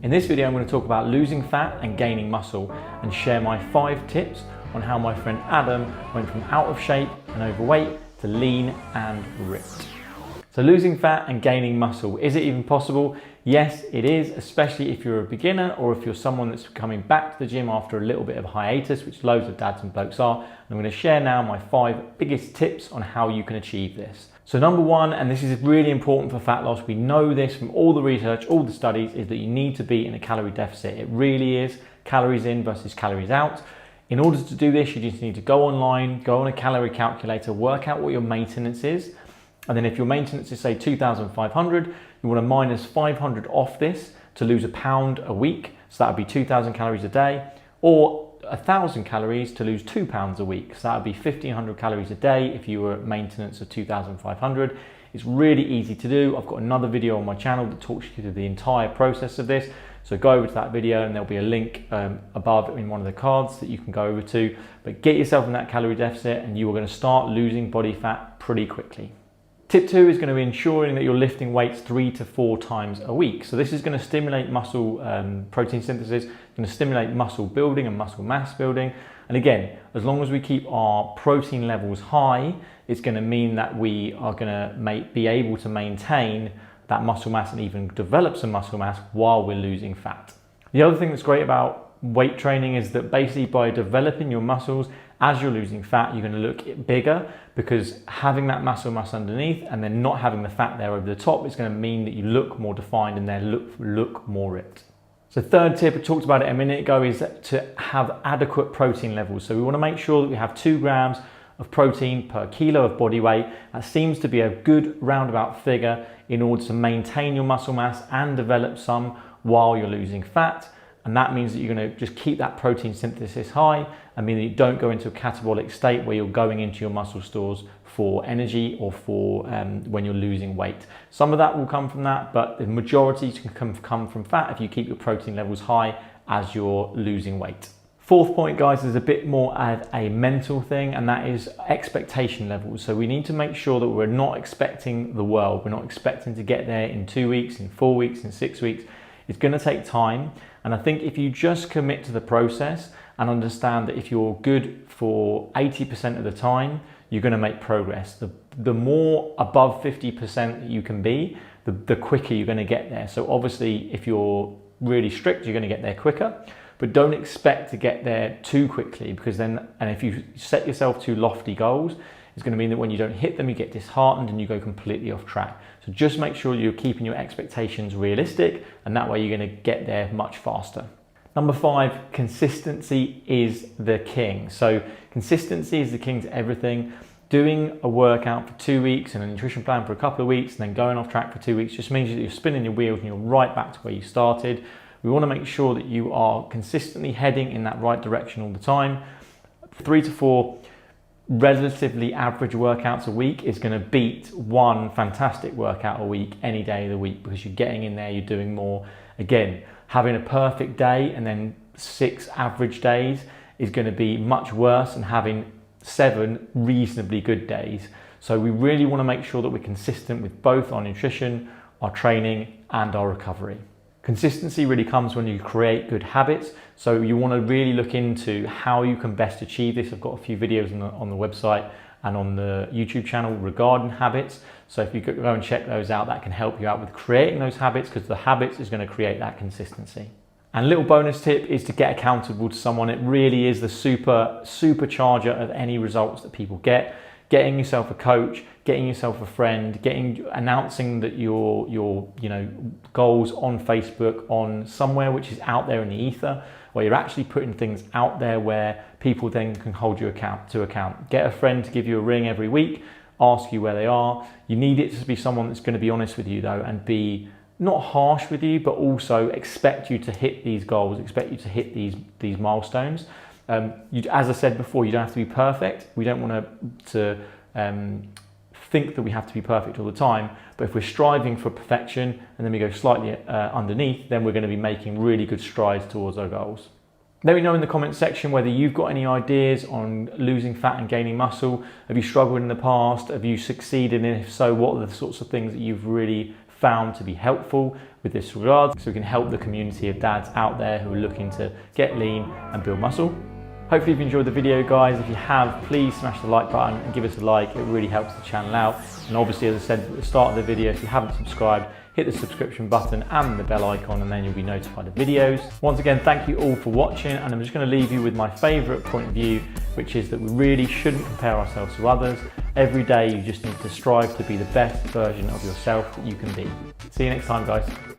In this video, I'm going to talk about losing fat and gaining muscle and share my 5 tips on how my friend Adam went from out of shape and overweight to lean and ripped. So losing fat and gaining muscle, is it even possible? Yes, it is, especially if you're a beginner or if you're someone that's coming back to the gym after a little bit of a hiatus, which loads of dads and blokes are. And I'm going to share now my 5 biggest tips on how you can achieve this. So number 1, and this is really important for fat loss, we know this from all the research, all the studies, is that you need to be in a calorie deficit. It really is calories in versus calories out. In order to do this, you just need to go online, go on a calorie calculator, work out what your maintenance is. And then if your maintenance is say 2,500, you want to minus 500 off this to lose a pound a week. So that would be 2,000 calories a day, or 1,000 calories to lose 2 pounds a week. So that would be 1,500 calories a day if you were at maintenance of 2,500. It's really easy to do. I've got another video on my channel that talks you through the entire process of this. So go over to that video and there'll be a link above in one of the cards that you can go over to. But get yourself in that calorie deficit and you are going to start losing body fat pretty quickly. Tip 2 is going to be ensuring that you're lifting weights 3 to 4 times a week. So this is going to stimulate muscle protein synthesis, going to stimulate muscle building and muscle mass building. And again, as long as we keep our protein levels high, it's going to mean that we are going to be able to maintain that muscle mass and even develop some muscle mass while we're losing fat. The other thing that's great about weight training is that basically by developing your muscles, as you're losing fat, you're going to look bigger, because having that muscle mass underneath and then not having the fat there over the top is going to mean that you look more defined and then look more ripped. So third tip, I talked about it a minute ago, is to have adequate protein levels. So we want to make sure that we have 2 grams of protein per kilo of body weight. That seems to be a good roundabout figure in order to maintain your muscle mass and develop some while you're losing fat. And that means that you're going to just keep that protein synthesis high and mean that you don't go into a catabolic state where you're going into your muscle stores for energy or for when you're losing weight. Some of that will come from that, but the majority can come from fat if you keep your protein levels high as you're losing weight. Fourth point, guys, is a bit more of a mental thing, and that is expectation levels. So we need to make sure that we're not expecting the world. We're not expecting to get there in 2 weeks, in 4 weeks, in 6 weeks. It's going to take time. And I think if you just commit to the process and understand that if you're good for 80% of the time, you're going to make progress. The more above 50% that you can be, the quicker you're going to get there. So obviously, if you're really strict, you're going to get there quicker. But don't expect to get there too quickly, because then, and if you set yourself too lofty goals, it's going to mean that when you don't hit them, you get disheartened and you go completely off track. So just make sure you're keeping your expectations realistic, and that way you're going to get there much faster. Number 5, consistency is the king. So consistency is the king to everything. Doing a workout for 2 weeks and a nutrition plan for a couple of weeks and then going off track for 2 weeks just means that you're spinning your wheels and you're right back to where you started. We want to make sure that you are consistently heading in that right direction all the time. 3 to 4 relatively average workouts a week is going to beat 1 fantastic workout a week any day of the week, because you're getting in there, you're doing more. Again, having a perfect day and then 6 average days is going to be much worse than having 7 reasonably good days. So we really want to make sure that we're consistent with both our nutrition, our training, and our recovery. Consistency really comes when you create good habits. So you want to really look into how you can best achieve this. I've got a few videos on the website and on the YouTube channel regarding habits. So if you could go and check those out, that can help you out with creating those habits, because the habits is going to create that consistency. And a little bonus tip is to get accountable to someone. It really is the supercharger of any results that people get. Getting yourself a coach, getting yourself a friend, announcing that your goals on Facebook, on somewhere which is out there in the ether, where you're actually putting things out there where people then can hold you to account. Get a friend to give you a ring every week, ask you where they are. You need it to be someone that's going to be honest with you though, and be not harsh with you, but also expect you to hit these goals, expect you to hit these milestones. As I said before, you don't have to be perfect. We don't want to think that we have to be perfect all the time, but if we're striving for perfection and then we go slightly underneath, then we're going to be making really good strides towards our goals. Let me know in the comment section whether you've got any ideas on losing fat and gaining muscle. Have you struggled in the past? Have you succeeded? And if so, what are the sorts of things that you've really found to be helpful with this regard, so we can help the community of dads out there who are looking to get lean and build muscle. Hopefully you've enjoyed the video, guys. If you have, please smash the like button and give us a like. It really helps the channel out. And obviously, as I said at the start of the video, if you haven't subscribed, hit the subscription button and the bell icon, and then you'll be notified of videos. Once again, thank you all for watching, and I'm just going to leave you with my favorite point of view, which is that we really shouldn't compare ourselves to others. Every day you just need to strive to be the best version of yourself that you can be. See you next time, guys.